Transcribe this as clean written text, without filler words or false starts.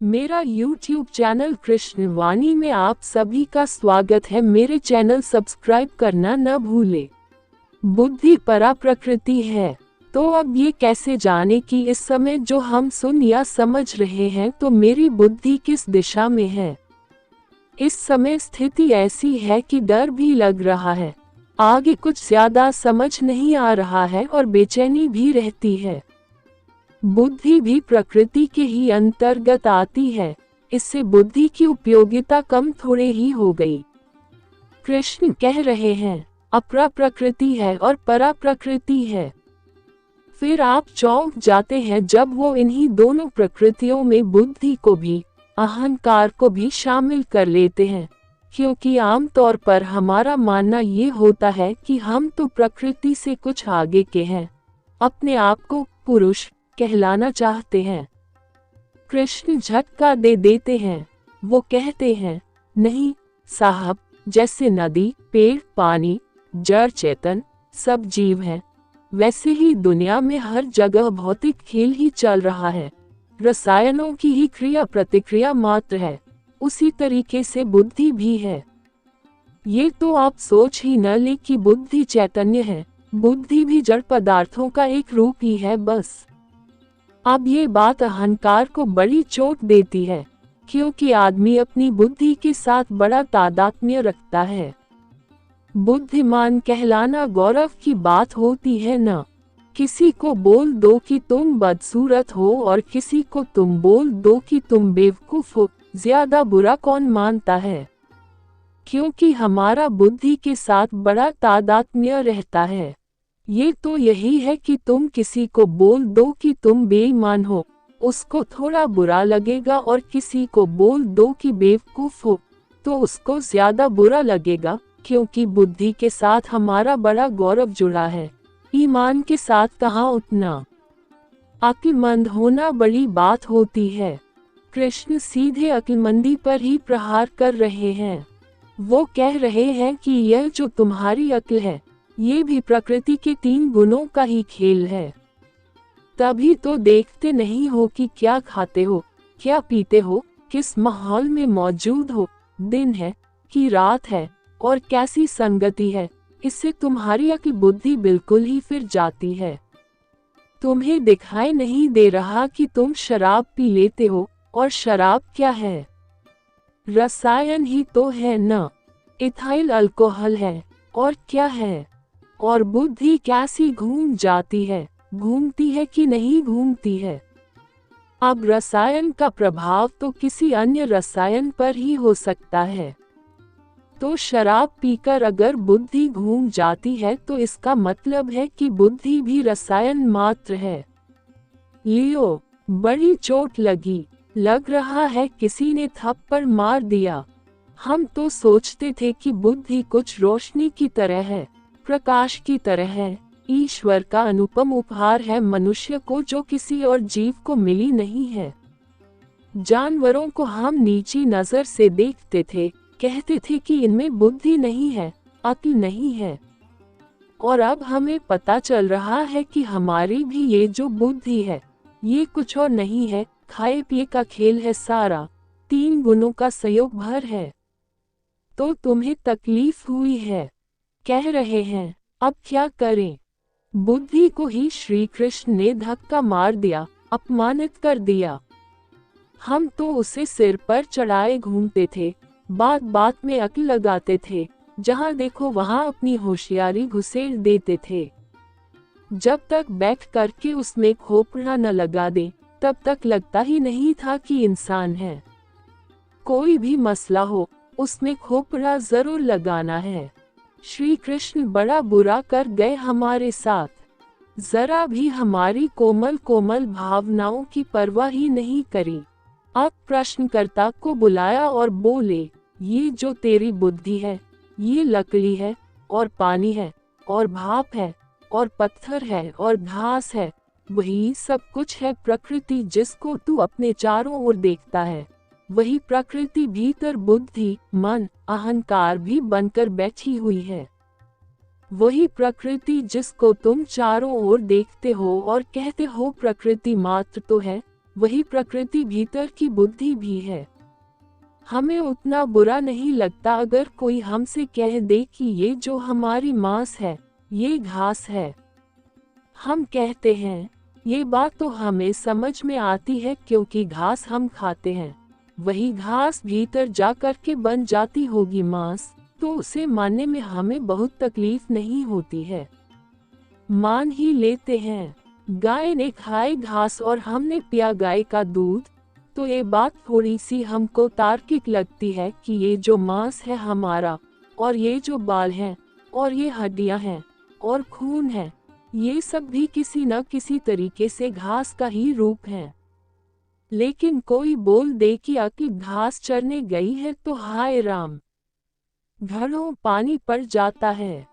मेरा YouTube channel Krishna वाणी में आप सभी का स्वागत है। मेरे चैनल सब्सक्राइब करना न भूले। बुद्धि परा प्रकृति है, तो अब ये कैसे जाने कि इस समय जो हम सुन या समझ रहे हैं तो मेरी बुद्धि किस दिशा में है। इस समय स्थिति ऐसी है कि डर भी लग रहा है, आगे कुछ ज्यादा समझ नहीं आ रहा है और बेचैनी भी रहती है। बुद्धि भी प्रकृति के ही अंतर्गत आती है, इससे बुद्धि की उपयोगिता कम थोड़े ही हो गई। कृष्ण कह रहे हैं अपरा प्रकृति है और परा प्रकृति है। फिर आप चौंक जाते हैं जब वो इन्हीं दोनों प्रकृतियों में बुद्धि को भी, अहंकार को भी शामिल कर लेते हैं, क्योंकि आमतौर पर हमारा मानना ये होता है कि हम तो प्रकृति से कुछ आगे के हैं, अपने आप को पुरुष कहलाना चाहते हैं। कृष्ण झटका दे देते हैं। वो कहते हैं, नहीं साहब, जैसे नदी, पेड़, पानी, जड़ चेतन सब जीव हैं, वैसे ही दुनिया में हर जगह भौतिक खेल ही चल रहा है, रसायनों की ही क्रिया प्रतिक्रिया मात्र है। उसी तरीके से बुद्धि भी है। ये तो आप सोच ही न ले कि बुद्धि चैतन्य है, बुद्धि भी जड़ पदार्थों का एक रूप ही है बस। अब ये बात अहंकार को बड़ी चोट देती है, क्योंकि आदमी अपनी बुद्धि के साथ बड़ा तादात्म्य रखता है। बुद्धिमान कहलाना गौरव की बात होती है न। किसी को बोल दो कि तुम बदसूरत हो और किसी को तुम बोल दो कि तुम बेवकूफ हो, ज्यादा बुरा कौन मानता है? क्योंकि हमारा बुद्धि के साथ बड़ा तादात्म्य रहता है। ये तो यही है कि तुम किसी को बोल दो कि तुम बेईमान हो, उसको थोड़ा बुरा लगेगा, और किसी को बोल दो कि बेवकूफ हो तो उसको ज्यादा बुरा लगेगा, क्योंकि बुद्धि के साथ हमारा बड़ा गौरव जुड़ा है, ईमान के साथ कहाँ उतना। अक्लमंद होना बड़ी बात होती है। कृष्ण सीधे अक्लमंदी पर ही प्रहार कर रहे हैं। वो कह रहे हैं कि यह जो तुम्हारी अक्ल है, ये भी प्रकृति के 3 गुणों का ही खेल है। तभी तो देखते नहीं हो कि क्या खाते हो, क्या पीते हो, किस माहौल में मौजूद हो, दिन है कि रात है, और कैसी संगति है। इससे तुम्हारी अक्ल बुद्धि बिल्कुल ही फिर जाती है। तुम्हें दिखाई नहीं दे रहा कि तुम शराब पी लेते हो, और शराब क्या है? रसायन ही तो है न, इथाइल अल्कोहल है, और क्या है? और बुद्धि कैसी घूम जाती है, घूमती है कि नहीं घूमती है? अब रसायन का प्रभाव तो किसी अन्य रसायन पर ही हो सकता है। तो शराब पीकर अगर बुद्धि घूम जाती है तो इसका मतलब है कि बुद्धि भी रसायन मात्र है। लियो, बड़ी चोट लगी, लग रहा है किसी ने थप्पड़ मार दिया। हम तो सोचते थे कि बुद्धि कुछ रोशनी की तरह है, प्रकाश की तरह है, ईश्वर का अनुपम उपहार है मनुष्य को, जो किसी और जीव को मिली नहीं है। जानवरों को हम नीची नजर से देखते थे, कहते थे कि इनमें बुद्धि नहीं है, अक्ल नहीं है। और अब हमें पता चल रहा है कि हमारी भी ये जो बुद्धि है, ये कुछ और नहीं है, खाए पिए का खेल है सारा, 3 गुणों का संयोग भर है। तो तुम्हें तकलीफ हुई है, कह रहे हैं, अब क्या करें? बुद्धि को ही श्री कृष्ण ने धक्का मार दिया, अपमानित कर दिया। हम तो उसे सिर पर चढ़ाए घूमते थे, बात बात में अक्ल लगाते थे, जहां देखो वहां अपनी होशियारी घुसेड़ देते थे। जब तक बैठ करके उसमें खोपड़ा न लगा दे, तब तक लगता ही नहीं था कि इंसान है। कोई भी मसला हो, उसमें खोपड़ा जरूर लगाना है। श्री कृष्ण बड़ा बुरा कर गए हमारे साथ, जरा भी हमारी कोमल कोमल भावनाओं की परवाह ही नहीं करी। अब प्रश्नकर्ता को बुलाया और बोले, ये जो तेरी बुद्धि है, ये लकड़ी है, और पानी है, और भाप है, और पत्थर है, और घास है, वही सब कुछ है प्रकृति जिसको तू अपने चारों ओर देखता है। वही प्रकृति भीतर बुद्धि, मन, अहंकार भी बनकर बैठी हुई है। वही प्रकृति जिसको तुम चारों ओर देखते हो और कहते हो प्रकृति मात्र तो है, वही प्रकृति भीतर की बुद्धि भी है। हमें उतना बुरा नहीं लगता अगर कोई हमसे कह दे कि ये जो हमारी मांस है, ये घास है। हम कहते हैं, ये बात तो हमें समझ में आती है क्योंकि घास हम खाते हैं। वही घास भीतर जा कर के बन जाती होगी मांस, तो उसे मानने में हमें बहुत तकलीफ नहीं होती है। मान ही लेते हैं, गाय ने खाई घास और हमने पिया गाय का दूध, तो ये बात थोड़ी सी हमको तार्किक लगती है कि ये जो मांस है हमारा, और ये जो बाल हैं, और ये हड्डियां हैं, और खून है, ये सब भी किसी न किसी तरीके से घास का ही रूप है। लेकिन कोई बोल दे कि आकी घास चरने गई है तो हाय राम, घरों पानी पड़ जाता है।